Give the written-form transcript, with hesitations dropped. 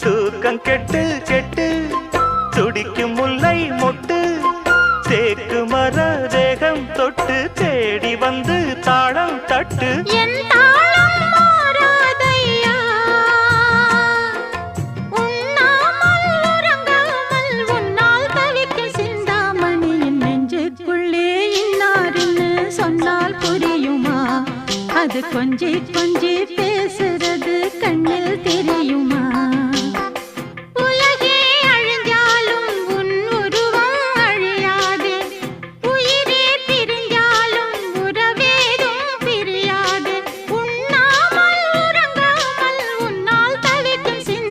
தூக்கம் கெட்டு கெட்டு துடிக்கும் முல்லை மொட்டு தேக்கு மர தேகம் தொட்டு தேடி வந்து தாளம் தட்டு சொன்னால் புரியுமா அது கொஞ்சி கொஞ்சி